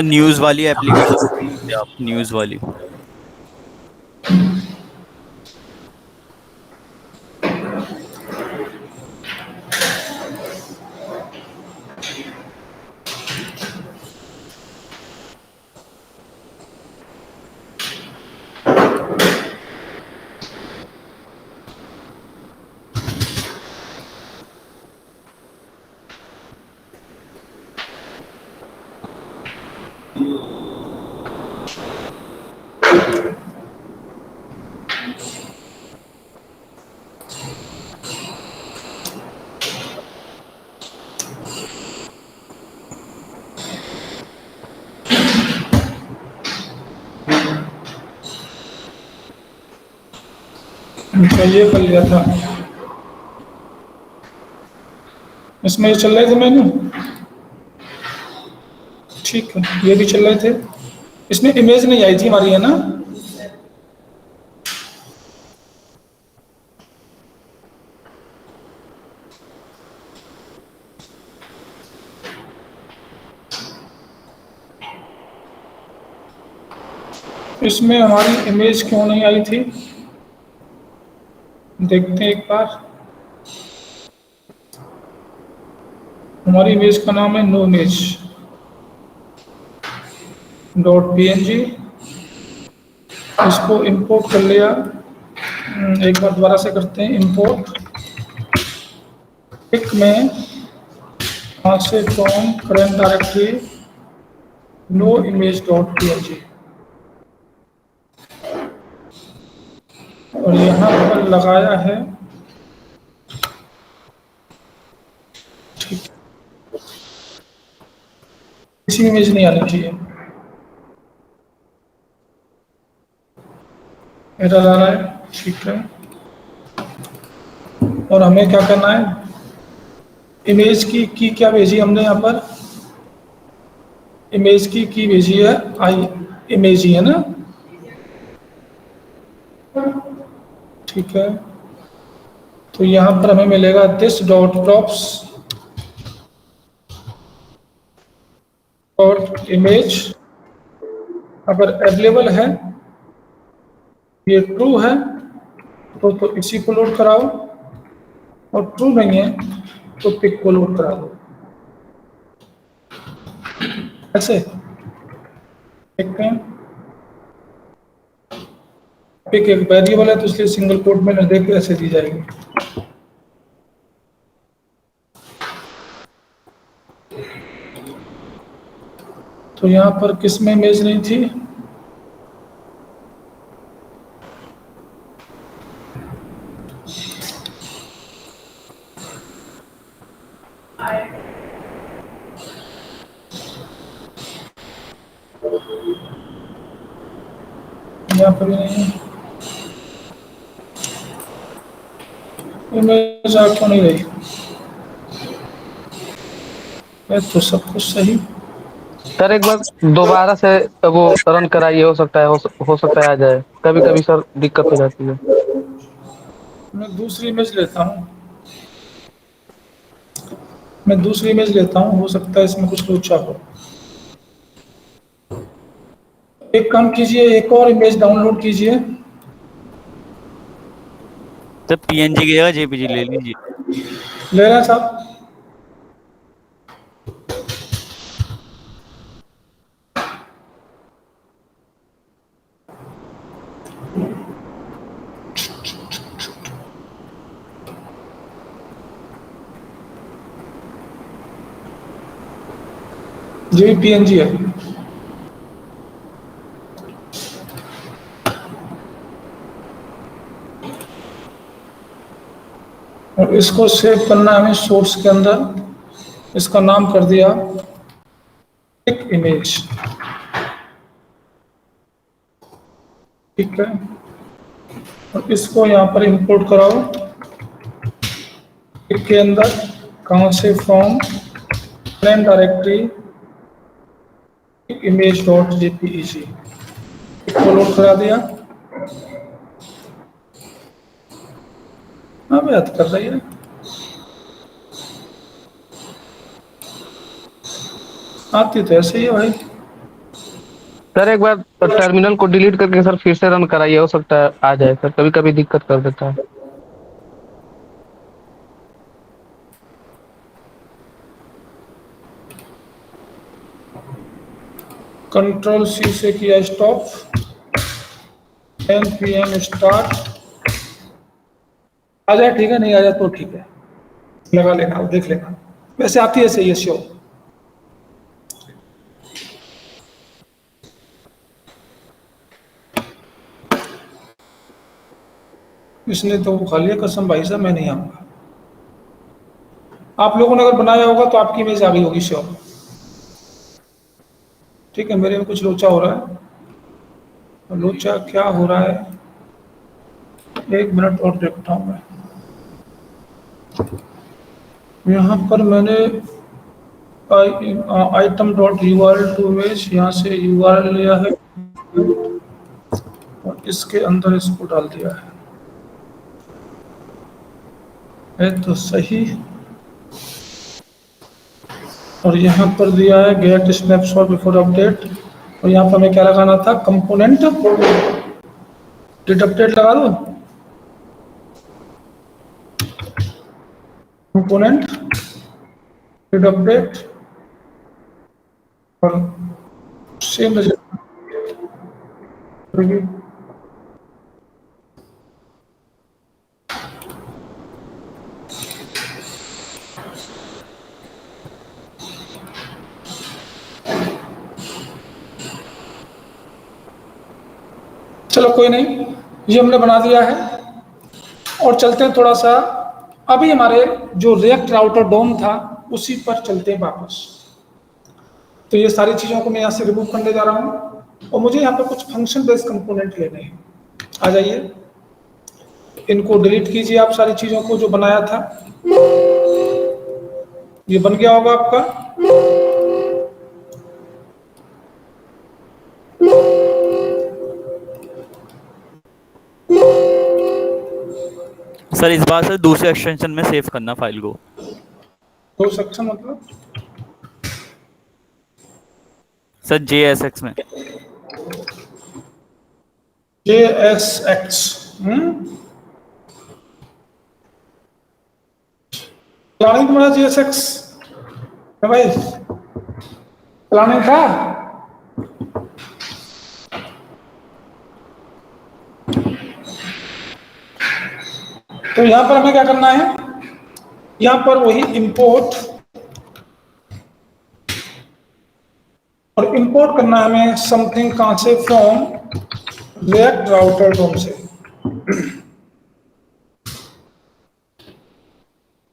News वाली application आप news वाली। तो ये कर लिया था, इसमें ये चल रहे थे मेनू। ठीक है, ये भी चल रहे थे। इसमें इमेज नहीं आई थी हमारी, है ना? इसमें हमारी इमेज क्यों नहीं आई थी, देखते हैं एक बार। हमारी इमेज का नाम है नो इमेज डॉट png। इसको इंपोर्ट कर लिया। एक बार दोबारा से करते हैं इंपोर्ट। पिक में यहाँ से from current directory no image dot png, और यहाँ पर लगाया है। ठीक, किसी इमेज नहीं आनी चाहिए। एरर आ रहा है, ठीक है। और हमें क्या करना है, इमेज की क्या भेजी हमने यहाँ पर, इमेज की भेजी है आई इमेज ही, है ना? ठीक है, तो यहाँ पर हमें मिलेगा this dot props dot image. अगर अवेलेबल है, ये ट्रू है, तो इसी को लोड कराओ, और ट्रू नहीं है तो पिक को लोड करा दो। ऐसे देखते हैं। पिक एक वेरिएबल है, तो इसलिए सिंगल कोट में निर्देश ऐसे दी जाएगी। तो यहाँ पर किस में इमेज नहीं थी, यहाँ पर भी नहीं है। इमेज आ क्यों नहीं रही है? तो सब कुछ सही। सर एक बार दोबारा से वो रन कराइए, हो सकता है आ जाए। कभी कभी सर दिक्कत हो जाती है। मैं दूसरी इमेज लेता हूँ, मैं दूसरी इमेज लेता हूँ, हो सकता है इसमें कुछ लोचा हो। एक काम कीजिए, एक और इमेज डाउनलोड कीजिए। तो पीएनजी की जगह जेपीजी ले लीजिए। ले रहे हैं साहब? ये भी पीएनजी है। और इसको सेव करना है हमें सोर्स के अंदर। इसका नाम कर दिया एक इमेज। ठीक है, और इसको यहाँ पर इंपोर्ट कराओ के अंदर। कहाँ से, from current directory image dot JPEG को लोड करा दिया। अब याद कर रही है। आती तो ऐसे ही है भाई। सर एक बार टर्मिनल को डिलीट करके सर फिर से रन कराइए, हो सकता है आ जाए सर, कभी कभी दिक्कत कर देता है। कंट्रोल सी से किया स्टॉप, npm स्टार्ट। आ जाए ठीक है, नहीं आ जाए तो ठीक है, लगा लेना, वो देख लेना, वैसे आती है सही है श्योर। इसने तो खा लिया कसम भाई साहब, मैं नहीं आऊंगा। आप लोगों ने अगर बनाया होगा तो आपकी इमेज आ गई होगी श्योर। ठीक है, मेरे में कुछ लोचा हो रहा है, लोचा क्या हो रहा है, एक मिनट और देखता हूं मैं। यहाँ पर मैंने item dot U R L two image, यहाँ से यू आर एल लिया है और इसके अंदर इसको डाल दिया है तो सही। और यहाँ पर दिया है गेट स्नैपशॉट बिफोर अपडेट, और यहाँ पर हमें क्या लगाना था, कंपोनेंट डिट अपडेट लगा दो, कंपोनेंट डिट अपडेट और सेम रिजल्ट। चलो कोई नहीं, ये हमने बना दिया है। और चलते हैं थोड़ा सा, अभी हमारे जो रिएक्ट राउटर डोम था उसी पर चलते हैं वापस। तो ये सारी चीज़ों को मैं यहाँ से रिमूव करने जा रहा हूँ और मुझे यहाँ पर कुछ फंक्शन बेस्ड कंपोनेंट लेने हैं। आ जाइए, इनको डिलीट कीजिए आप सारी चीज़ों को जो बनाया था। ये बन गया होगा आपका। सर इस बार से दूसरे एक्सटेंशन में सेव करना फाइल को। दो सेक्शन मतलब सर JSX में। JSX। प्लानिंग तुम्हारा JSX है भाई, प्लानिंग था। तो यहां पर हमें क्या करना है, यहां पर वही इंपोर्ट, और इंपोर्ट करना है हमें समथिंग कहां से, फ्रॉम रिएक्ट राउटर डोम से।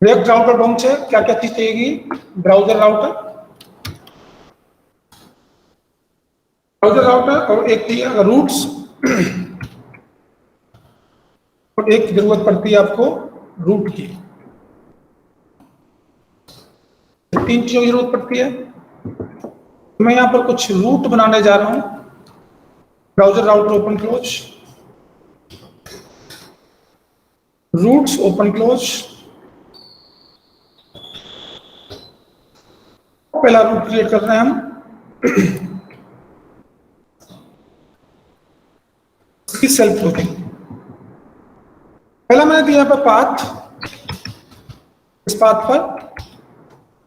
रिएक्ट राउटर डोम से क्या क्या चीज चाहिएगी, ब्राउजर राउटर, और एक चाहिए रूट्स, और एक जरूरत पड़ती है आपको रूट की। तीन चीजों की जरूरत पड़ती है। मैं यहां पर कुछ रूट बनाने जा रहा हूं, browser router open close, routes open close. पहला रूट क्रिएट कर रहे हैं हम, सेल्फ लोडिंग। पहला मैंने दिया पर पाथ, इस पाथ पर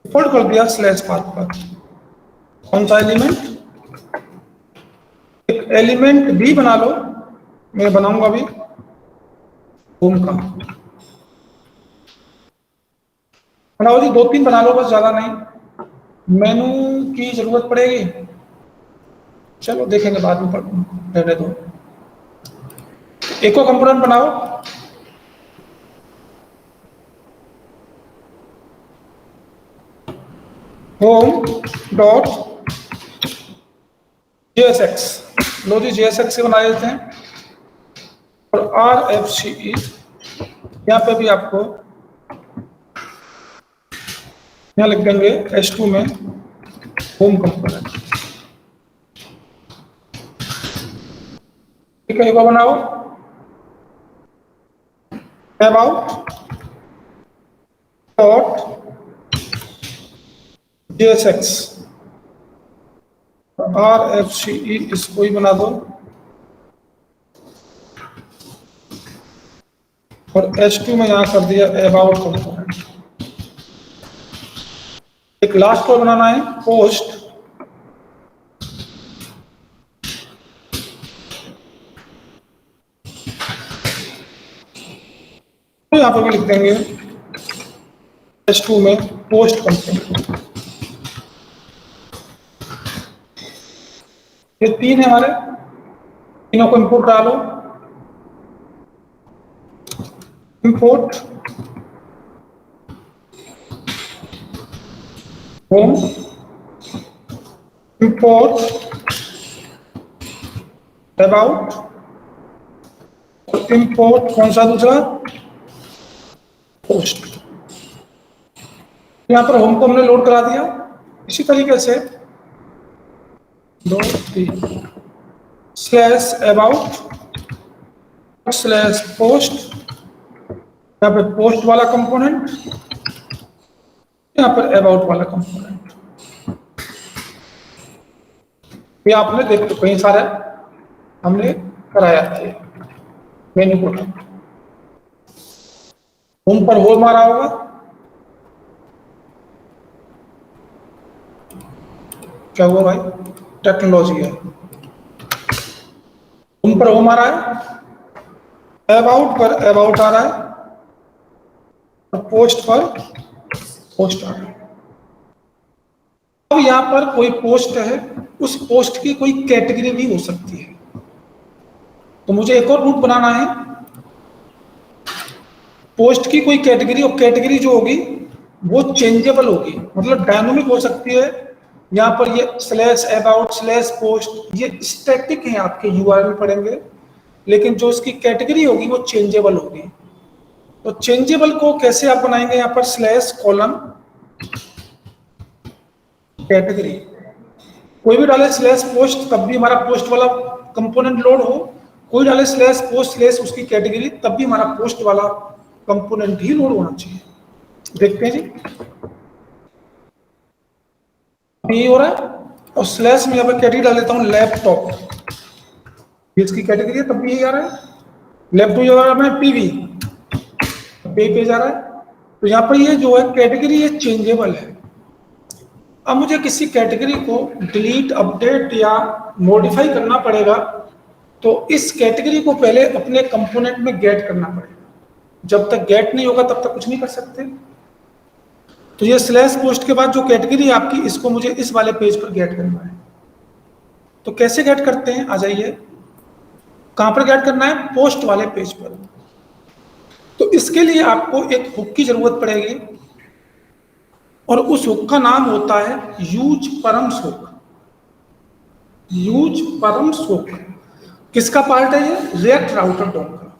फोल्ड कर दिया स्लैश पाथ पर। कौन सा एलिमेंट, एक एलिमेंट भी बना लो, मैं बनाऊंगा अभी होम का। बनाओ जी, दो तीन बना लो बस, ज्यादा नहीं, मेनू की जरूरत पड़ेगी, चलो देखेंगे बाद में, रहने दो। एक और कंपोनेंट बनाओ, होम डॉट JSX। लो जी, JSX से बना देते हैं। और RFCE यहाँ पे भी आपको यहाँ लिख देंगे S2 में होम कंपोनेंट। ठीक है, एक और बनाओ, अबाउट डॉट JSX। RFCE इसको ही बना दो, और H2 में यहाँ कर दिया अबाउट कंपोनेंट। एक लास्ट को बनाना है पोस्ट, तो यहाँ पर भी लिख देंगे H2 में पोस्ट कंपोनेंट। ये तीन है हमारे, तीनों को इंपोर्ट डालो। इंपोर्ट होम, इंपोर्ट अबाउट, और इंपोर्ट कौन सा दूसरा, पोस्ट। यहाँ पर होम को हमने लोड करा दिया। इसी तरीके से 2 3 स्लैश अबाउट स्लैश पोस्ट, यहाँ पे पोस्ट वाला कंपोनेंट, यहाँ पर अबाउट वाला कंपोनेंट। ये आपने देख तो कई सारे हमने कराया था मेन्यू को। होम पर होल मारा होगा, क्या हुआ भाई, टेक्नोलॉजी है। होम पर होम आ रहा है, अबाउट पर अबाउट आ रहा है, और पोस्ट पर पोस्ट आ रहा है। अब यहां पर कोई पोस्ट है, उस पोस्ट की कोई कैटेगरी भी हो सकती है, तो मुझे एक और रूट बनाना है पोस्ट की कोई कैटेगरी, और कैटेगरी जो होगी वो चेंजेबल होगी, मतलब डायनामिक हो सकती है। यहाँ पर ये स्लैश अबाउट स्लैश पोस्ट ये स्टैटिक है, आपके यूआरएल में पढ़ेंगे, लेकिन जो इसकी कैटेगरी होगी वो चेंजेबल होगी। तो चेंजेबल को कैसे आप बनाएंगे, यहाँ पर स्लैश कॉलम कैटेगरी, कोई भी डाले स्लैश पोस्ट तब भी हमारा पोस्ट वाला कंपोनेंट लोड हो, कोई डाले स्लैश पोस्ट स्लैश उसकी कैटेगरी तब भी हमारा पोस्ट वाला कंपोनेंट ही लोड होना चाहिए। देखते हैं जी, ये हो रहा है, और स्लैश में यहाँ पर कैटेगरी डाल देता हूँ लैपटॉप, इसकी कैटेगरी है तब भी यही आ रहा है। लैपटॉप जो आ रहा है पीवी पे जा रहा है, तो यहाँ पर ये जो है कैटेगरी ये चेंजेबल है। अब मुझे किसी कैटेगरी को डिलीट अपडेट या मॉडिफाई करना पड़ेगा, तो इस कैटेगरी को पहले अपने कंपोनेंट में गेट करना पड़ेगा। जब तक गेट नहीं होगा तब तक कुछ नहीं कर सकते। तो ये स्लैश पोस्ट के बाद जो कैटेगरी है आपकी, इसको मुझे इस वाले पेज पर गेट करना है। तो कैसे गेट करते हैं, आ जाइए। कहां पर गेट करना है, पोस्ट वाले पेज पर। तो इसके लिए आपको एक हुक की जरूरत पड़ेगी, और उस हुक का नाम होता है use params hook. Use params hook किसका पार्ट है, ये रिएक्ट राउटर डॉम का।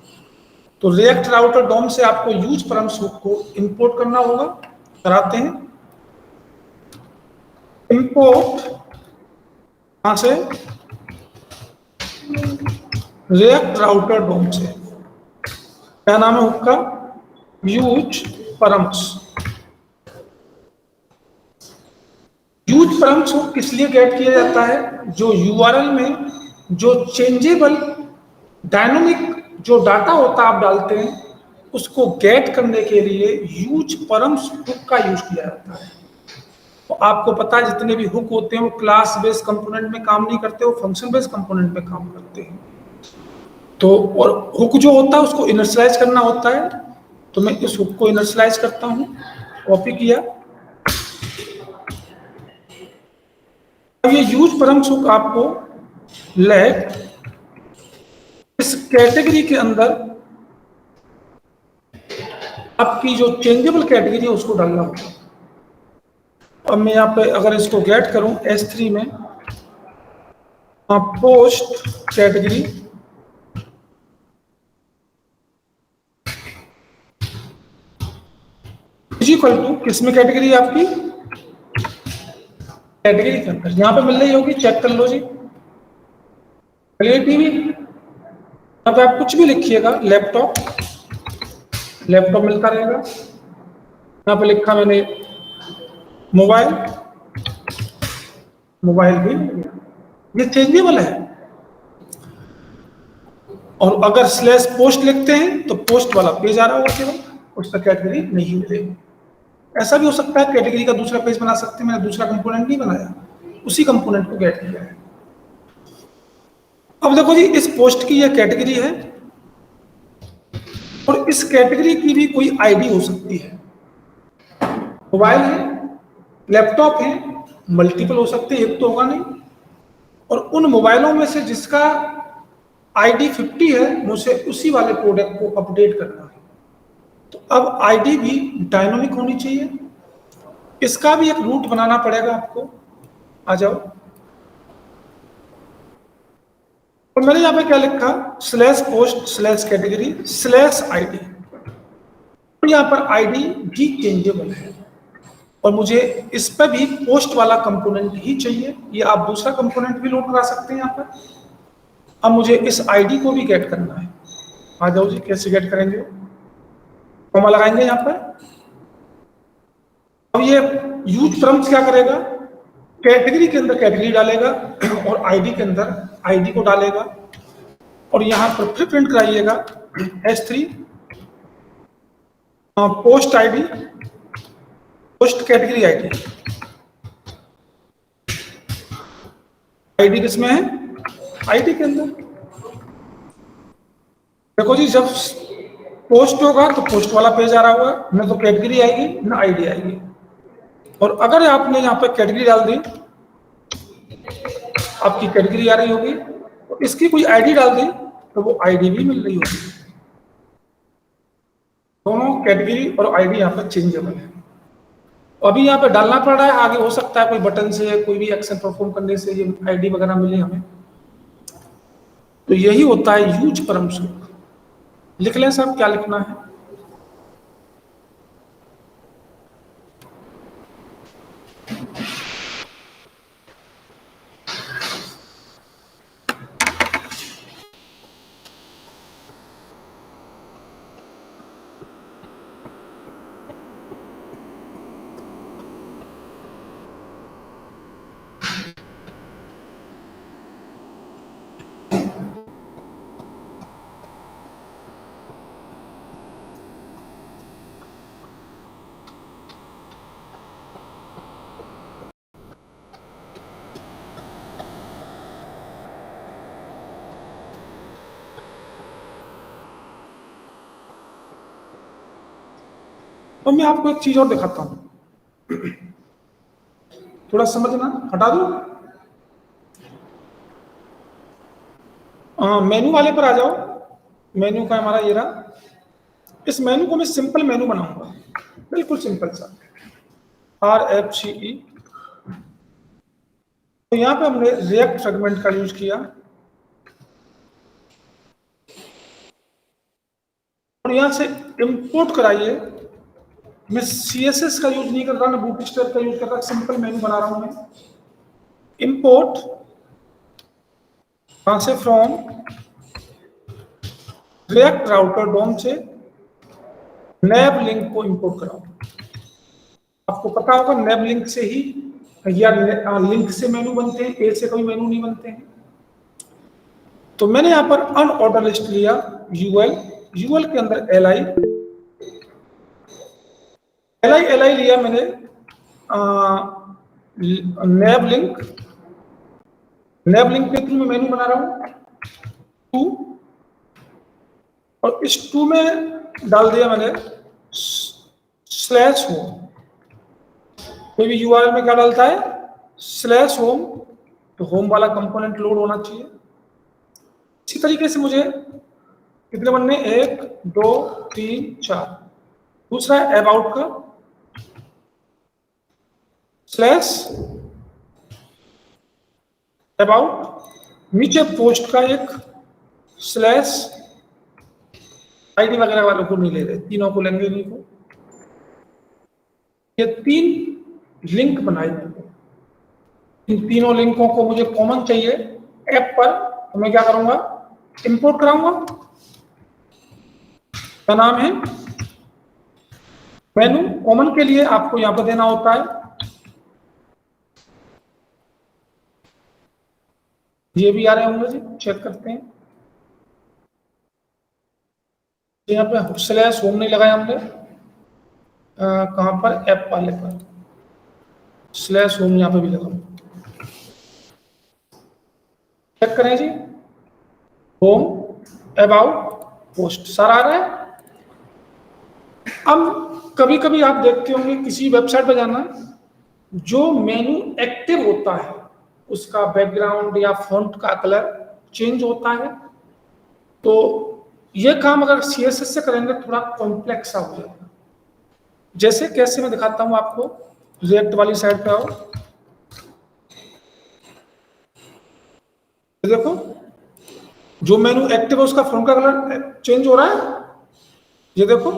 तो रिएक्ट राउटर डॉम से आपको यूज परम्स हुक को इंपोर्ट करना होगा, कराते हैं। इंपोर्ट कहां से, रिएक्ट राउटर डॉम से। क्या नाम है हुक का, use params. Use params hook किस लिए गेट किया जाता है, जो यूआरएल में जो चेंजेबल डायनामिक जो डाटा होता है आप डालते हैं, उसको गेट करने के लिए यूज परम्स हुक का यूज किया जाता है। तो आपको पता है जितने भी हुक होते हैं वो क्लास बेस्ड कंपोनेंट में काम नहीं करते, वो फंक्शन बेस्ड कंपोनेंट में काम करते हैं। तो और हुक जो होता है उसको इनिशियलाइज करना होता है, तो मैं इस हुक को इनिशियलाइज करता हूं, कॉपी किया। अब ये यूज परम्स हुक आपको लेट इस कैटेगरी के अंदर आपकी जो चेंजेबल कैटेगरी है उसको डालना होगा। अब मैं यहाँ पे अगर इसको गेट करूं S3 में, पोस्ट कैटेगरी, इक्वल टू किसमें कैटेगरी है आपकी, कैटेगरी के अंदर यहाँ पे मिल रही होगी, चेक कर लो जी। टीवी अब आप कुछ भी लिखिएगा, लैपटॉप, लैपटॉप मिलता रहेगा। यहाँ पे लिखा मैंने मोबाइल, मोबाइल भी। ये चेंजेबल है। और अगर स्लैश पोस्ट लिखते हैं तो पोस्ट वाला पेज आ रहा होगा केवल, उसका कैटेगरी नहीं मिलेगी। ऐसा भी हो सकता है कैटेगरी का दूसरा पेज बना सकते हैं, मैंने दूसरा कंपोनेंट नहीं बनाया, उसी कंपोनेंट को गेट किया है। अब देखो जी, इस पोस्ट की यह कैटेगरी है और इस कैटेगरी की भी कोई आईडी हो सकती है। मोबाइल है, लैपटॉप है, मल्टीपल हो सकते हैं, एक तो होगा नहीं। और उन मोबाइलों में से जिसका आईडी 50 है, मुझे उसी वाले प्रोडक्ट को अपडेट करना है। तो अब आईडी भी डायनामिक होनी चाहिए, इसका भी एक रूट बनाना पड़ेगा आपको। आ जाओ, तो मैंने यहां पे क्या लिखा, slash post slash category slash ID. और यहां पर आईडी भी चेंजेबल है और मुझे इस पर भी पोस्ट वाला कंपोनेंट ही चाहिए। ये आप दूसरा कंपोनेंट भी लोड करा सकते हैं यहां पर। अब मुझे इस आईडी को भी गेट करना है। आ जाओ जी, कैसे गेट करेंगे, कॉमा लगाएंगे यहां पर। अब ये यूज प्रॉम्प्ट क्या करेगा, कैटेगरी के अंदर कैटेगरी डालेगा और आईडी के अंदर आईडी को डालेगा। और यहां पर फिर प्रिंट कराइएगा S3 post ID, post category ID. ID किसमें है, आईडी के अंदर। देखो जी, जब पोस्ट होगा तो पोस्ट वाला पेज आ रहा होगा, न तो कैटेगरी आएगी न आईडी आएगी। और अगर आपने यहाँ पे कैटेगरी डाल दी, आपकी कैटेगरी आ रही होगी, और इसकी कोई आईडी डाल दी तो वो आईडी भी मिल रही होगी। दोनों कैटेगरी और आईडी यहाँ पर चेंजेबल है। अभी यहाँ पे डालना पड़ रहा है, आगे हो सकता है कोई बटन से कोई भी एक्शन परफॉर्म करने से ये आईडी वगैरह मिले हमें। तो यही होता है यूज परम्स। लिख लें साहब, क्या लिखना है। तो मैं आपको एक चीज और दिखाता हूं, थोड़ा समझना। हटा दो, मेनू वाले पर आ जाओ। मेनू का हमारा ये रहा। इस मेनू को मैं सिंपल मेनू बनाऊंगा, बिल्कुल सिंपल सा, RFCE। तो यहां पे हमने रिएक्ट फ्रेगमेंट का यूज किया और यहां से इंपोर्ट कराइए। मैं CSS का यूज नहीं कर रहा, मैं बूटस्ट्रैप का यूज कर रहा, सिंपल मेनू बना रहा हूं मैं। इंपोर्ट कहां से, फ्रॉम रिएक्ट राउटर डोम से नैब लिंक को इंपोर्ट कराओ। आपको पता होगा नैब लिंक से ही, या लिंक से मेनू बनते हैं, ए से कोई मेनू नहीं बनते हैं। तो मैंने यहां पर अनऑर्डर लिस्ट लिया, यूएल के अंदर li लिया मैंने, नैब लिंक के थ्रू मैं मेनू बना रहा हूं 2, और इस 2 में डाल दिया मैंने /home। कोई भी यूआरएल में क्या डालता है, /home, तो होम वाला कंपोनेंट लोड होना चाहिए। इसी तरीके से मुझे कितने बनने, 1 2 3 4। दूसरा अबाउट का /about, नीचे पोस्ट का एक /ID वगैरह वालों को नहीं ले रहे, तीनों को लेंगे इन्हीं को। ये 3 लिंक बनाए जाएंगे। इन तीनों लिंकों को मुझे कॉमन चाहिए ऐप पर, तो मैं क्या करूंगा, इंपोर्ट कराऊंगा। क्या नाम है, मेनू। कॉमन के लिए आपको यहां पर देना होता है ये भी आ रहे होंगे जी, चेक करते हैं। यहाँ पे स्लैश होम नहीं लगाया हमने, कहाँ पर, ऐप वाले पर स्लैश होम यहाँ पे भी लगाओ, चेक करें जी। होम, अबाउट, पोस्ट सारा आ रहा है। अब कभी कभी आप देखते होंगे किसी वेबसाइट पर जाना, जो मेनू एक्टिव होता है उसका बैकग्राउंड या फॉन्ट का कलर चेंज होता है। तो ये काम अगर सीएसएस से करेंगे थोड़ा कॉम्प्लेक्स सा हो जाएगा। जैसे कैसे मैं दिखाता हूं आपको, रिएक्ट वाली साइड पे आओ, ये देखो जो मेनू एक्टिव है उसका फॉन्ट का कलर चेंज हो रहा है। ये देखो,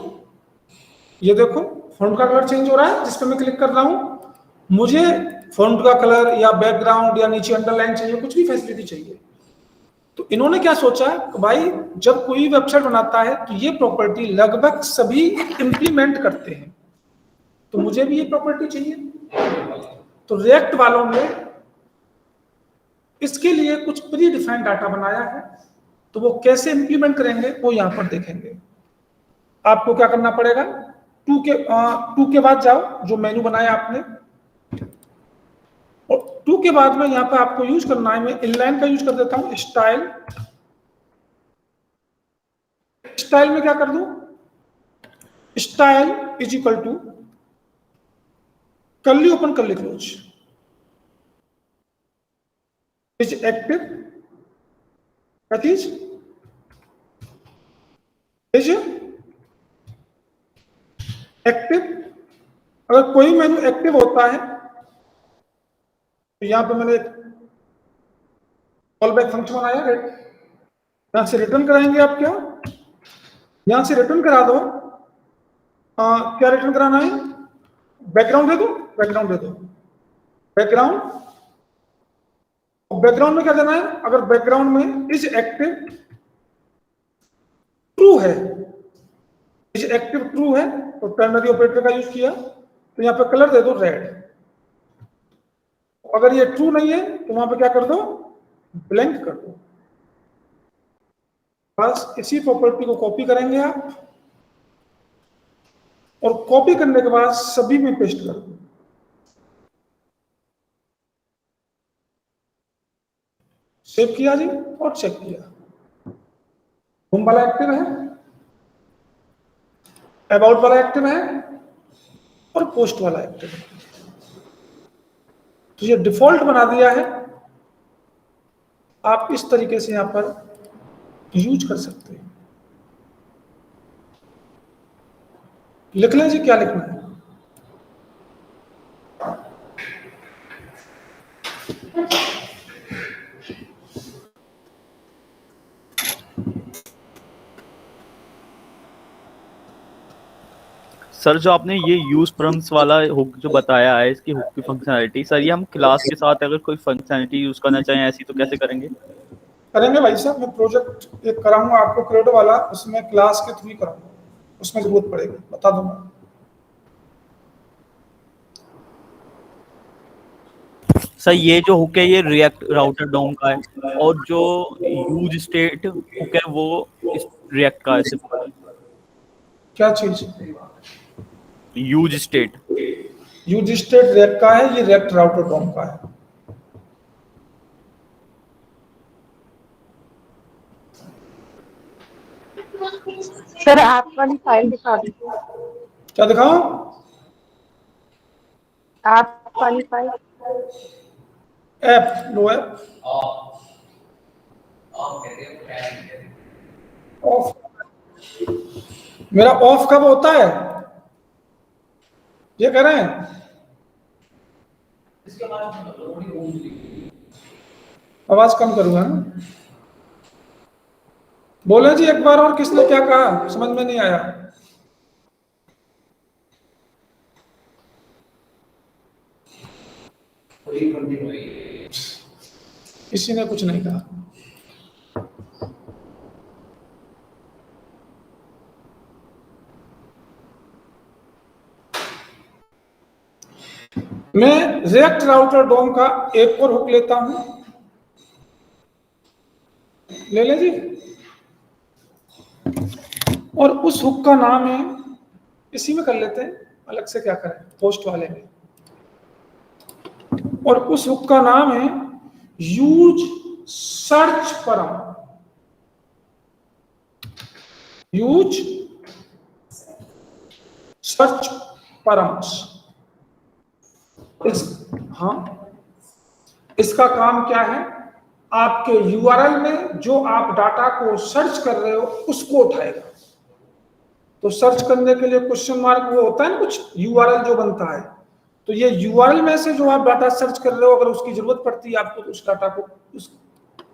ये देखो फॉन्ट का कलर चेंज हो रहा है जिस पर मैं क्लिक कर रहा हूं। मुझे फॉन्ट का कलर या बैकग्राउंड या नीचे अंडरलाइन चाहिए, कुछ भी फैसिलिटी चाहिए, तो इन्होंने क्या सोचा कि भाई जब कोई वेबसाइट बनाता है तो ये प्रॉपर्टी लगभग सभी इंप्लीमेंट करते हैं, तो मुझे भी ये प्रॉपर्टी चाहिए। तो रिएक्ट वालों ने इसके लिए कुछ प्री डिफाइंड डाटा बनाया है, तो वो कैसे इंप्लीमेंट करेंगे वो यहां पर देखेंगे। आपको क्या करना पड़ेगा, टू के बाद जाओ, जो मेनू बनाया आपने, और टू के बाद में यहाँ पे आपको यूज करना है, मैं इनलाइन का यूज कर देता हूं, स्टाइल। स्टाइल में क्या कर दूं, style is equal to curly open curly close, is active, that is active. अगर कोई मेनू एक्टिव होता है तो यहां पे मैंने कॉल बैक फंक्शन बनाया, यहां से रिटर्न कराएंगे आप, क्या यहां से रिटर्न करा दो। क्या रिटर्न कराना है, बैकग्राउंड दे दो, बैकग्राउंड दे दो, बैकग्राउंड। बैकग्राउंड में क्या देना है, अगर बैकग्राउंड में इज एक्टिव ट्रू है, इज एक्टिव ट्रू है तो टर्नरी ऑपरेटर का यूज किया, तो यहां पे कलर दे दो रेड। अगर ये ट्रू नहीं है तो वहां पे क्या कर दो, ब्लैंक कर दो। बस इसी प्रॉपर्टी को कॉपी करेंगे आप, और कॉपी करने के बाद सभी में पेस्ट कर दो। सेव किया जी और चेक किया, होम वाला एक्टिव है, अबाउट वाला एक्टिव है, और पोस्ट वाला एक्टिव है। तो ये डिफॉल्ट बना दिया है, आप इस तरीके से यहां पर यूज कर सकते हैं। लिख लें जी, क्या लिखना है, सर जो आपने ये यूज प्रम्स वाला हुक जो बताया है, इसकी हुक की फंक्शनैलिटी, सर ये हम क्लास के साथ अगर कोई फंक्शनैलिटी यूज करना चाहें ऐसी, तो कैसे करेंगे? करेंगे भाई साहब। मैं प्रोजेक्ट एक कराऊंगा आपको क्रिएटिव वाला, उसमें क्लास के थ्रू ही कराऊंगा, उसमें जरूरत पड़ेगी, बता दूंगा। सर ये जो हुक है ये रिएक्ट राउटर डोम का है, और जो यूज स्टेट हुक है वो इस रिएक्ट का है सिंपल। क्या चीज, use state, use state react का है, ये रिएक्ट राउटर डॉम का है। सर आप वाली फाइल दिखा दीजिए। क्या दिखाओ, आप वाली file. App low, app of, मेरा ऑफ कब होता है ये कह रहे हैं, आवाज कम करूंगा ना। बोले जी एक बार और, किसने क्या कहा समझ में नहीं आया। किसी ने कुछ नहीं कहा। मैं रिएक्ट राउटर डोम का एक और हुक लेता हूं, ले लें जी। और उस हुक का नाम है, इसी में कर लेते हैं, अलग से क्या करें होस्ट वाले में। और उस हुक का नाम है यूज सर्च परम। Use search params. हाँ, इसका काम क्या है, आपके यूआरएल में जो आप डाटा को सर्च कर रहे हो उसको उठाएगा। तो सर्च करने के लिए क्वेश्चन मार्क वो होता है ना, कुछ यूआरएल जो बनता है, तो ये यूआरएल में से जो आप डाटा सर्च कर रहे हो, अगर उसकी जरूरत पड़ती है आपको, तो उस डाटा को, उस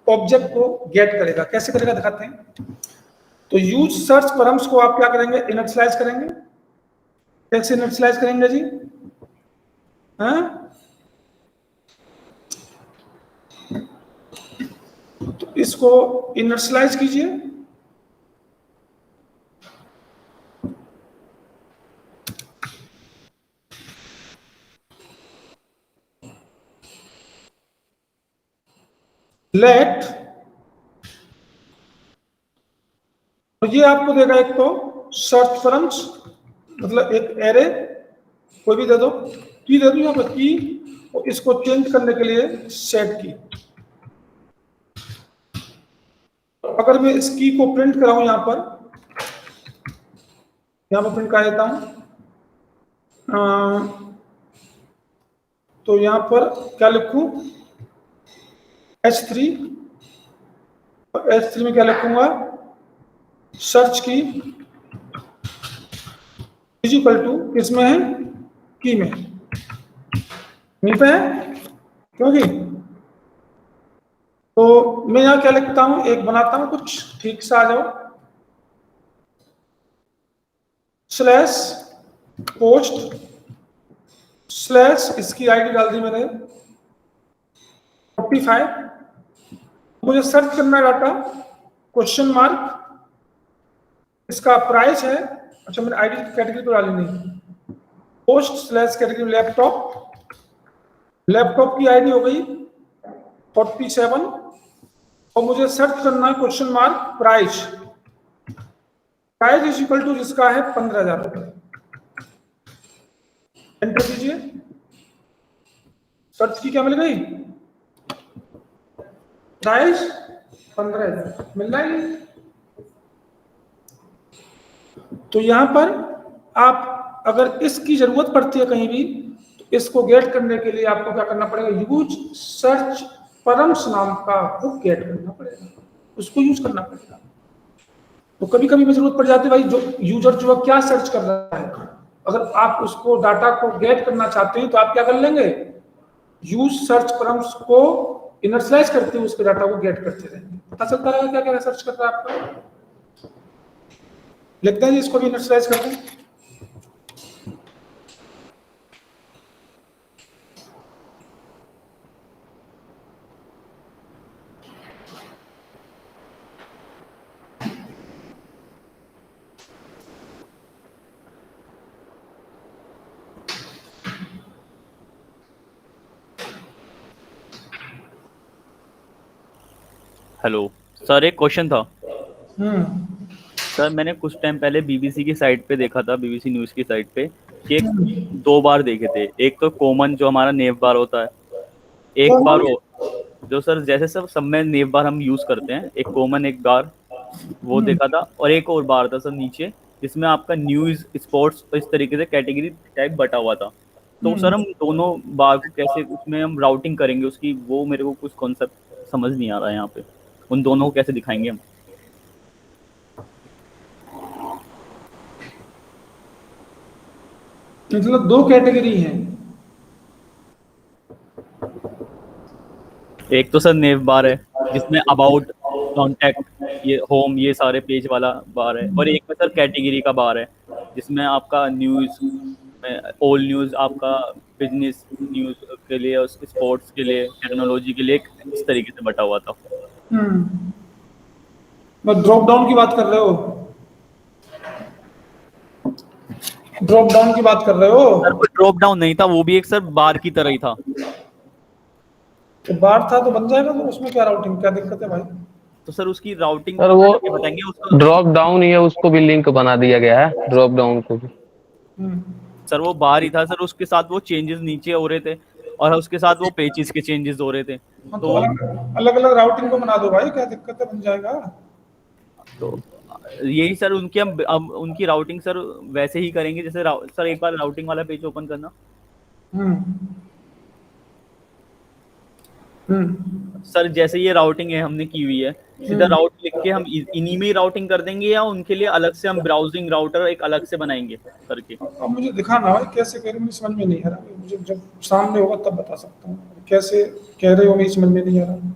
ऑब्जेक्ट को गेट करेगा। कैसे करेगा दिखाते हैं। तो यूज सर्च परम्स को आप क्या करेंगे, इनिशियलाइज करेंगे। कैसे इनिशियलाइज करेंगे जी? हाँ, तो इसको इनिशियलाइज कीजिए। लेट, तो ये आपको देगा एक तो सर्च परम्स, मतलब एक एरे कोई भी दे दो, की दे दो यहाँ पर की, और इसको चेंज करने के लिए सेट की। अगर मैं इस की को प्रिंट कराऊं यहाँ पर प्रिंट कर देता हूं, तो यहाँ पर क्या लिखूं, H3, और H3 में क्या लिखूंगा, सर्च की इज इक्वल टू, किसमें है, की में, नहीं पे है क्योंकि, तो मैं यहाँ क्या लिखता हूं, एक बनाता हूं कुछ ठीक से आ जाओ, स्लैश पोस्ट स्लैश, इसकी आईडी डाल दी मैंने 45, मुझे सर्च करना है डाटा, क्वेश्चन मार्क, इसका प्राइस है, अच्छा मैंने आईडी कैटेगरी पर डाली नहीं, post slash category laptop, laptop की आईडी हो गई 47, और मुझे सर्च करना है question mark price, price is equal to जिसका है 15,000 रुपए। एंटर कीजिए, सर्च की क्या मिल गई, प्राइस 15,000 मिल रहा है। तो यहां पर आप अगर इसकी जरूरत पड़ती है कहीं भी, तो इसको गेट करने के लिए आपको क्या करना पड़ेगा, यूज सर्च परम्स नाम का हुक गेट करना पड़ेगा, उसको यूज करना पड़ेगा। तो कभी कभी में जरूरत पड़ जाती है भाई, जो यूजर जो है क्या सर्च कर रहा है, अगर आप उसको डाटा को गेट करना चाहते हैं तो आप क्या कर लेंगे, यूज सर्च परम्स को इनिशियलाइज करते हुए उसके डाटा को गेट करते रहेंगे, पता चलता रहेगा क्या क्या सर्च कर रहा है आपका। लिखते हैं जी, इसको भी इनिशियलाइज करते हैं। हेलो सर, एक क्वेश्चन था। हम्म, सर मैंने कुछ टाइम पहले बीबीसी की साइट पे देखा था, बीबीसी न्यूज़ की साइट पे, कि एक दो बार देखे थे। एक तो कॉमन जो हमारा नेव बार होता है, एक बार हो जो सर जैसे सब में नेव बार हम यूज़ करते हैं, एक कॉमन एक बार वो देखा था, और एक और बार था सर नीचे, जिसमें आपका न्यूज़ स्पोर्ट्स इस तरीके से कैटेगरी टाइप बटा हुआ था। तो सर हम दोनों बार को कैसे उसमें हम राउटिंग करेंगे उसकी, वो मेरे को कुछ कॉन्सेप्ट समझ नहीं आ रहा है यहाँ पे, उन दोनों को कैसे दिखाएंगे हम। मतलब दो कैटेगरी हैं, एक तो सर नेव बार है जिसमें अबाउट, कॉन्टैक्ट, ये होम, ये सारे पेज वाला बार है, और एक में सर कैटेगरी का बार है जिसमें आपका न्यूज़ में ऑल न्यूज़, आपका बिजनेस न्यूज़ के लिए, स्पोर्ट्स के लिए, टेक्नोलॉजी के लिए, इस तरीके से बटा हुआ था। ड्रॉप डाउन की बात कर रहे हो, ड्रॉप डाउन की बात कर रहे हो। सर कोई ड्रॉप डाउन नहीं था, वो भी एक सर बार की तरह ही था। तो बार था तो बन जाएगा, तो उसमें क्या राउटिंग, क्या दिक्कत है भाई। तो सर उसकी राउटिंग सर वो करके बताएंगे उसको। ड्रॉप डाउन ही है, उसको भी लिंक बना दिया गया है, ड्रॉप डाउन को भी। सर वो बाहर ही था सर, उसके साथ वो चेंजेस नीचे हो रहे थे और उसके साथ वो पेजेस के चेंजेस हो रहे थे। हाँ, तो तो अलग अलग राउटिंग को बना दो भाई, क्या दिक्कत है, बन जाएगा। तो यही सर उनकी, हम अब उनकी राउटिंग सर वैसे ही करेंगे जैसे सर एक बार राउटिंग वाला पेज ओपन करना। हम्म हम्म सर जैसे ये राउटिंग है हमने की हुई है, सीधा हम्म। राउट लिख के हम इन्हीं में ही राउटिंग कर देंगे, या उनके लिए अलग से हम ब्राउजिंग राउटर एक अलग से बनाएंगे करके। अब मुझे दिखाना भाई कैसे कह रहे हो, मुझे समझ में नहीं आ रहा, मुझे जब सामने होगा तब बता सकता हूँ कैसे कह रहे हो, मुझे समझ में नहीं आ रहा।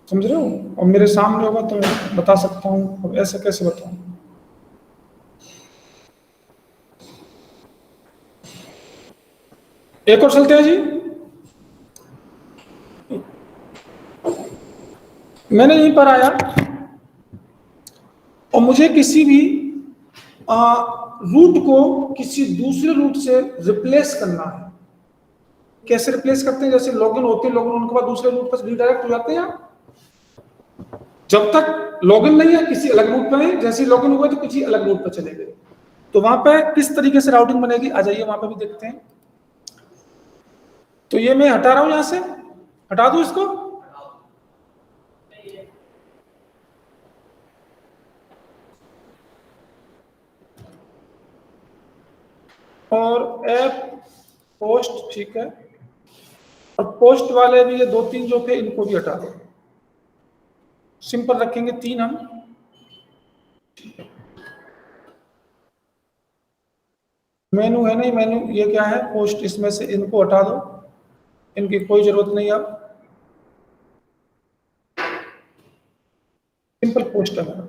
समझ रहे हो, अब मेरे सामने होगा तो मैं बता सकता हूँ, अब ऐसे कैसे बताऊँ। एक और चलते हैं जी। मैंने यहीं पर आया और मुझे किसी भी रूट को किसी दूसरे रूट से रिप्लेस करना है। कैसे रिप्लेस करते हैं, जैसे लॉगिन होते हैं, लॉगिन उनके बाद दूसरे रूट पर रिडायरेक्ट हो जाते हैं। जब तक लॉगिन नहीं है किसी अलग रूट पर है, जैसे लॉगिन हुआ तो किसी अलग रूट पर चले गए। तो वहां पे किस तरीके से राउटिंग बनेगी, आ जाइए वहां पे भी देखते हैं। तो ये मैं हटा रहा हूं, यहां से हटा दूं इसको। और ऐप पोस्ट, ठीक है, और पोस्ट वाले भी ये 2-3 जो थे इनको भी हटा दो। सिंपल रखेंगे 3 हम। मेनू है नहीं, मेनू ये क्या है, पोस्ट, इसमें से इनको हटा दो, इनकी कोई जरूरत नहीं अब। सिंपल पोस्ट है मेरा।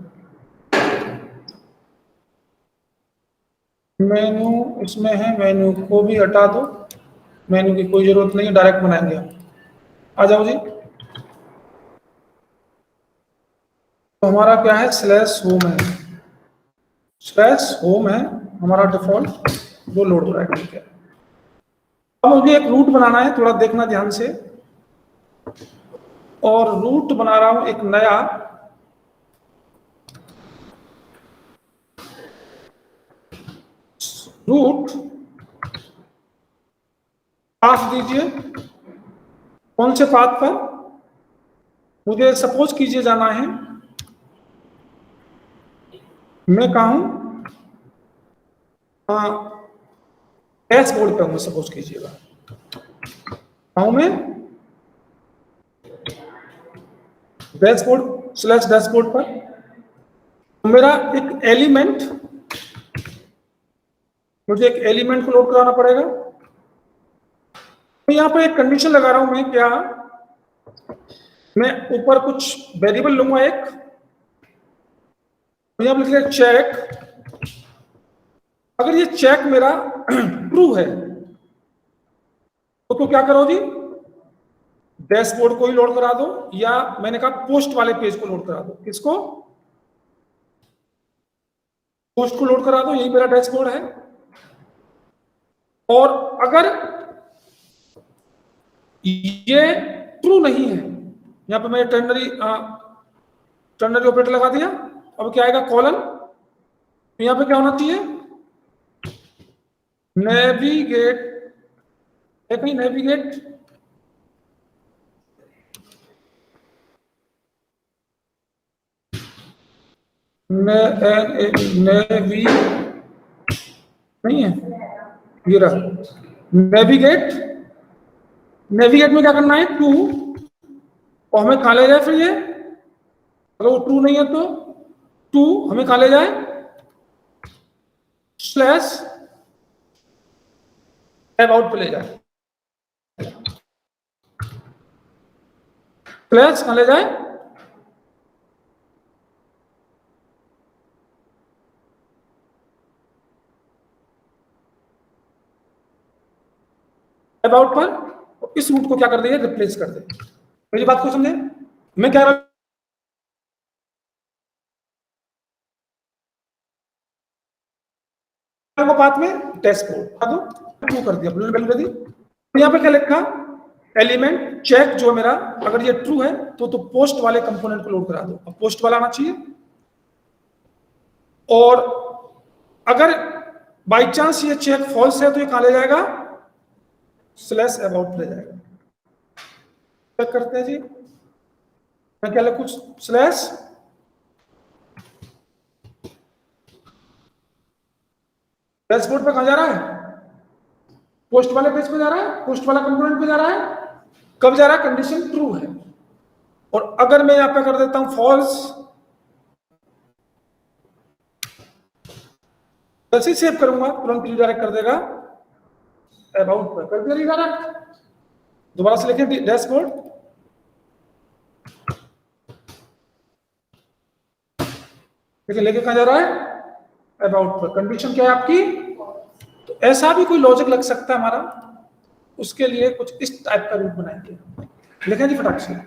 मेनू इसमें है, मेनू को भी हटा दो, मेनू की कोई जरूरत नहीं है, डायरेक्ट बनाएंगे हम। आ जाओ जी। तो हमारा क्या है, स्लैश होम है, स्लैश होम है हमारा डिफॉल्ट, वो लोड हो रहा है, ठीक है। अब मुझे एक रूट बनाना है, थोड़ा देखना ध्यान से। और रूट बना रहा हूं एक नया, रूट पाथ दीजिए। कौन से पाथ पर, मुझे सपोज कीजिए जाना है, मैं कहा हूं डैशबोर्ड पे हूं, सपोज कीजिएगा हूं मैं डैशबोर्ड, स्लैश डैशबोर्ड पर। तो मेरा एक एलिमेंट, मुझे एक एलिमेंट को लोड कराना पड़ेगा। तो यहां पर एक कंडीशन लगा रहा हूं मैं, क्या, मैं ऊपर कुछ वेरिएबल लूंगा एक, तो यहां पर लिख लिया चेक। अगर ये चेक मेरा ट्रू है तो क्या करो जी, डैशबोर्ड को ही लोड करा दो, या मैंने कहा पोस्ट वाले पेज को लोड करा दो। किसको, पोस्ट को लोड करा दो, यही मेरा डैशबोर्ड है। और अगर ये ट्रू नहीं है, यहां पे मैंने टर्नरी ऑपरेटर लगा दिया, अब क्या आएगा, कॉलन। तो यहां पे क्या होना चाहिए, नेविगेट है, कहीं नेविगेट, नेवी नहीं है, ये रहा नेविगेट। नेविगेट में क्या करना है, टू, और हमें कहां ले जाए फिर ये, अगर वो ट्रू नहीं है तो टू हमें कहां ले जाए, स्लैश अबाउट पे ले जाए, स्लैश कहां ले जाए, अबाउट पर। इस रूट को क्या कर देंगे, रिप्लेस कर दे। मेरी बात को समझे, मैं कह रहा हूं बात में डैशबोर्ड दो, ट्रू कर दिया, वैल्यू दे दी। तो यहां पे क्या लिखा, एलिमेंट चेक जो मेरा, अगर ये ट्रू है तो पोस्ट वाले कंपोनेंट को लोड करा दो। अब पोस्ट वाला आना चाहिए। और अगर बाई चांस ये चेक फॉल्स है तो ये कहां ले जाएगा, स्लैश अबाउट ले जाएगा। चेक करते हैं जी, मैं क्या लिखूं, स्लैश डैशबोर्ड पे कहां जा रहा है, पोस्ट वाले पेज पे जा रहा है, पोस्ट वाला कंपोनेंट पे जा रहा है। कब जा रहा है, कंडीशन ट्रू है। और अगर मैं यहां पे कर देता हूं फॉल्स, कैसे सेव करूंगा, तुरंत रिडायरेक्ट कर देगा अबाउट पर, कर दिया रिडायरेक्ट। दोबारा से लिखें डैशबोर्ड, देखिए लेके कहां जा रहा है, अबाउट पर। कंडीशन क्या है आपकी, तो ऐसा भी कोई लॉजिक लग सकता है हमारा, उसके लिए कुछ इस टाइप का रूप बनाएंगे। लिखें जी फटाक से,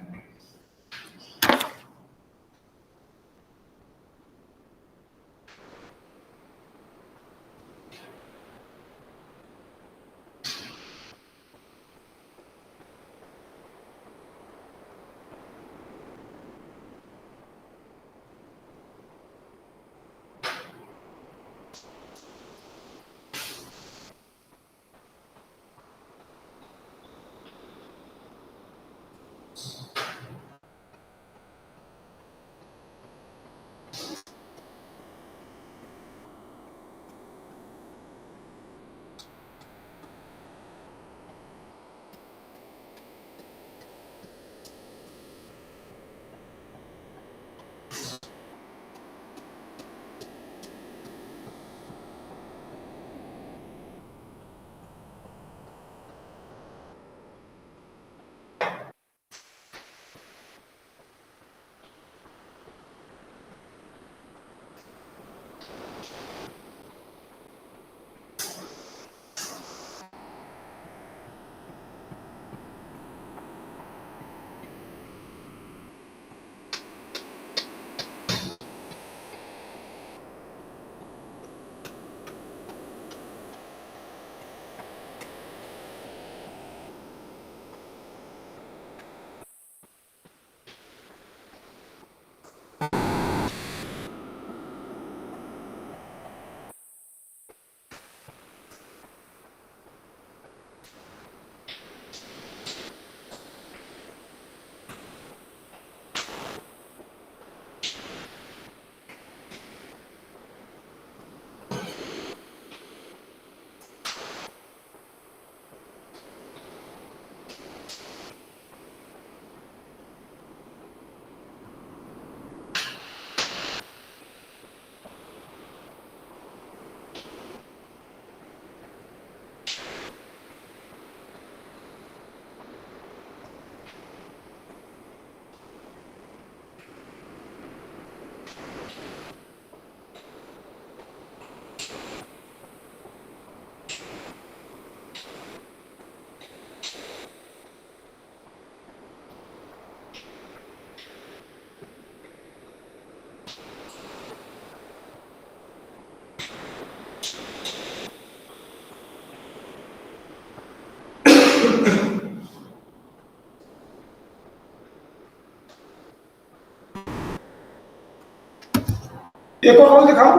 एक और रोल दिखाऊं,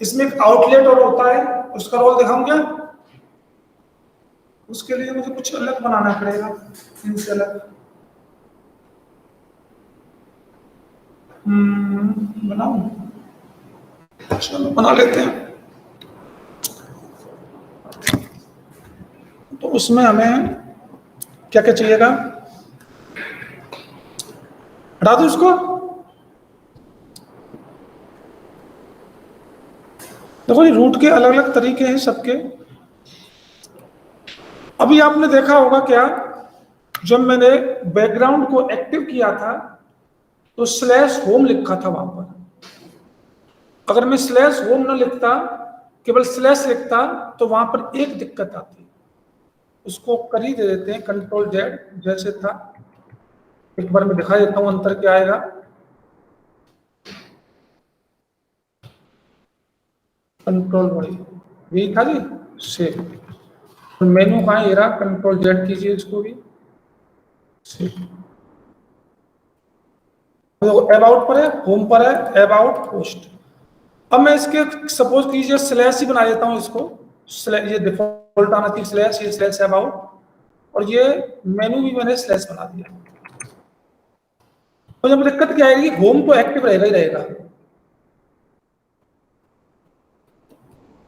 इसमें एक आउटलेट और होता है, उसका रोल दिखाऊं क्या, उसके लिए मुझे कुछ अलग बनाना पड़ेगा, इनसे अलग बनाऊं, चलो बना लेते हैं। तो उसमें हमें क्या क्या चाहिएगा, हटा दूं उसको, देखो ये रूट के अलग अलग तरीके हैं सबके। अभी आपने देखा होगा क्या, जब मैंने बैकग्राउंड को एक्टिव किया था तो स्लैश होम लिखा था वहां पर। अगर मैं स्लैश होम न लिखता, केवल स्लैश लिखता, तो वहां पर एक दिक्कत आती। उसको कर ही दे देते हैं, कंट्रोल जेड जैसे था, एक बार मैं दिखा देता हूं अंतर क्या आएगा। कंट्रोल वाई यही था जी, सेव। मेनू कहाँ, ये रहा, कंट्रोल जेड कीजिए इसको भी, देखो अबाउट पर है, होम पर है, अबाउट पोस्ट। अब मैं इसके सपोज कीजिए स्लैश ही बना देता हूँ इसको, ये डिफॉल्ट आना चाहिए स्लैश, ये स्लैश अबाउट, और ये मेनू भी मैंने स्लैश बना दिया। तो जब दिक्कत क्या आएगी, होम तो एक्टिव रहेगा ही रहेगा।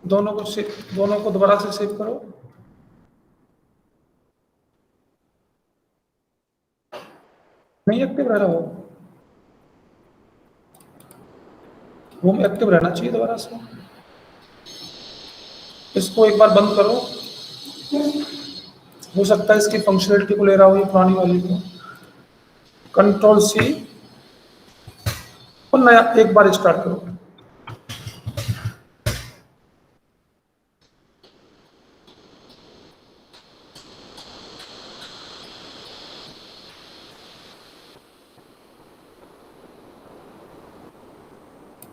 दोनों को दोबारा से सेव करो। नहीं एक्टिव रह रहा होम एक्टिव रहना चाहिए दोबारा से। इसको एक बार बंद करो, हो सकता है इसकी फंक्शनलिटी को ले रहा हो ये पुरानी वाली को। कंट्रोल सी और नया एक बार स्टार्ट करो।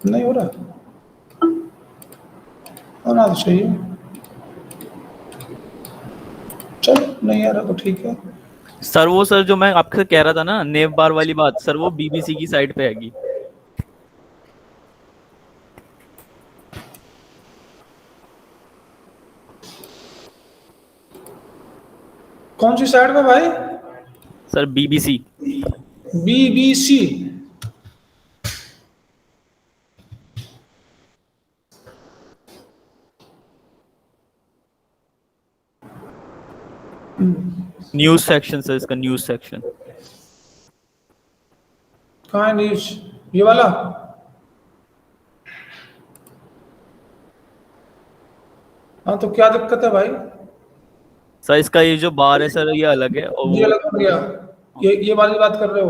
नहीं हो रहा, होना तो चाहिए। चलो नहीं आ रहा तो ठीक है। सर वो सर जो मैं आपसे कह रहा था ना नेव बार वाली बात, सर वो बीबीसी की साइट पे आएगी। कौन सी साइड पे भाई? Sir BBC. BBC. News section sir, इसका न्यूज सेक्शन। कहाँ है न्यूज? ये वाला? हाँ तो क्या दिक्कत है भाई? सर इसका ये जो बार है सर ये अलग है और ये वो अलग हो गया। ये वाली बात कर रहे हो?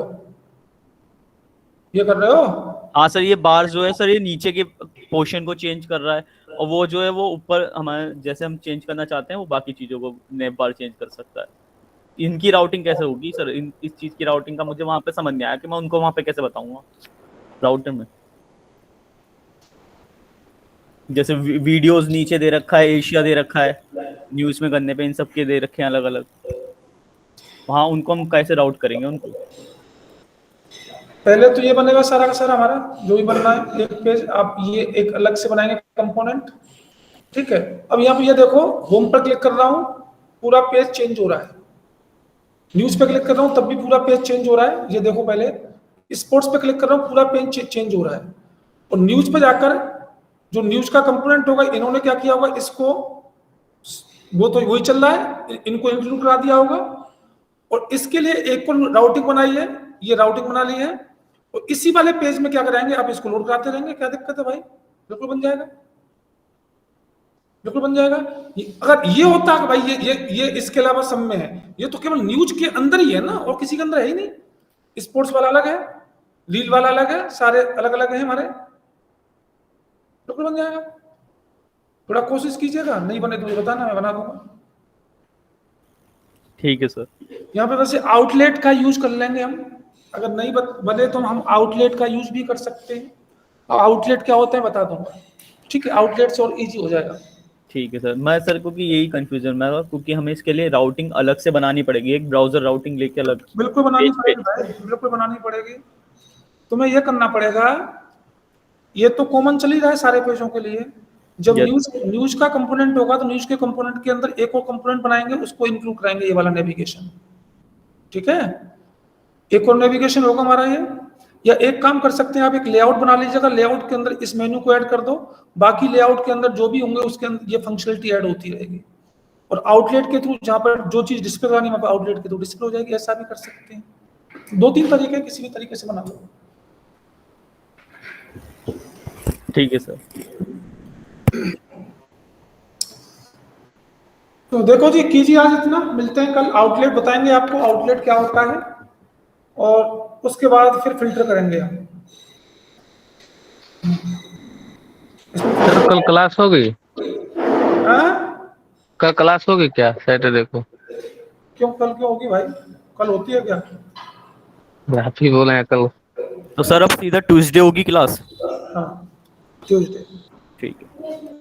ये कर रहे हो? हाँ सर ये बार जो है सर ये नीचे के पोर्शन को चेंज कर रहा है, और वो जो है वो ऊपर हमारे जैसे हम चेंज करना चाहते हैं वो बाकी चीजों को नेव बार चेंज कर सकता है। इनकी राउटिंग कैसे होगी सर? इस चीज की राउटिंग का मुझे वहां पे समझ नहीं आया कि मैं उनको वहां पे कैसे बताऊंगा राउटर में। जैसे वीडियोस नीचे दे रखा है, एशिया दे रखा है, न्यूज में करने पे इन सब के दे रखे हैं अलग अलग, वहां उनको हम कैसे राउट करेंगे उनको? पहले तो ये बनेगा सारा का सारा हमारा जो भी बनना है एक पेज, आप ये एक अलग से बनाएंगे कंपोनेंट। ठीक है, अब यहाँ पे ये देखो होम पर क्लिक कर रहा हूँ पूरा पेज चेंज हो रहा है, न्यूज पे क्लिक कर रहा हूँ तब भी पूरा पेज चेंज हो रहा है। ये देखो पहले स्पोर्ट्स पे क्लिक कर रहा हूँ पूरा पेज चेंज हो रहा है। और न्यूज पे जाकर जो न्यूज का कंपोनेंट होगा इन्होंने क्या किया होगा, इसको वो तो वही चल रहा है, इनको इंक्लूड करा दिया होगा। और इसके लिए एक को राउटिंग बनाई है, ये राउटिंग बना ली है, और इसी वाले पेज में क्या कराएंगे, आप इसको लोड कराते रहेंगे। क्या दिक्कत है भाई? बिल्कुल बन जाएगा, बिल्कुल बन जाएगा। अगर ये होता कि भाई ये इसके अलावा सब में है, ये तो केवल न्यूज के अंदर ही है ना, और किसी के अंदर है ही नहीं। स्पोर्ट्स वाला अलग है, रील वाला अलग है, सारे अलग अलग है हमारे। बिल्कुल बन जाएगा, थोड़ा कोशिश कीजिएगा, नहीं बने तो मुझे बताना, मैं बना दूंगा। ठीक है सर। यहाँ पे वैसे आउटलेट का यूज कर लेंगे हम, अगर नहीं बने तो हम आउटलेट का यूज भी कर सकते हैं। और आउटलेट क्या होता है बता दूंगा, ठीक है? आउटलेट से और इजी हो जाएगा। ठीक है सर। मैं सर क्योंकि यही कंफ्यूजन में था, क्योंकि हमें इसके लिए राउटिंग अलग से बनानी पड़ेगी, एक ब्राउजर राउटिंग लेके अलग। बिल्कुल बनानी पड़ेगी भाई, बिल्कुल बनानी पड़ेगी। तुम्हें ये करना पड़ेगा, ये तो कॉमन चल ही रहा है सारे पेजों के लिए। जब न्यूज का कंपोनेंट होगा तो न्यूज के कंपोनेंट के अंदर एक और कंपोनेंट बनाएंगे, उसको इंक्लूड कराएंगे, ये वाला नेविगेशन। ठीक है, एक और नेविगेशन होगा हमारा ये। या एक काम कर सकते हैं आप, एक लेआउट बना लीजिएगा, लेआउट के अंदर इस मेन्यू को ऐड कर दो, बाकी लेआउट के अंदर जो भी होंगे उसके अंदर ये फंक्शनलिटी ऐड होती रहेगी। और आउटलेट के थ्रू जहां पर जो चीज डिस्प्ले करानी है आउटलेट के थ्रू डिस्प्ले हो जाएगी। ऐसा भी कर सकते हैं, दो तीन तरीके, किसी भी तरीके से बना लो। ठीक है सर। तो देखो जी, कीजिए आज इतना, मिलते हैं कल। आउटलेट बताएंगे आपको आउटलेट क्या होता है, और उसके बाद फिर फिल्टर करेंगे हम। सर कल क्लास होगी? हाँ? कल क्लास होगी क्या सैटरडे को? क्यों कल क्यों होगी भाई? कल होती है क्या? आप ही बोले हैं कल। तो सर अब सीधा ट्यूसडे होगी क्लास? हाँ ट्यूसडे। ठीक है।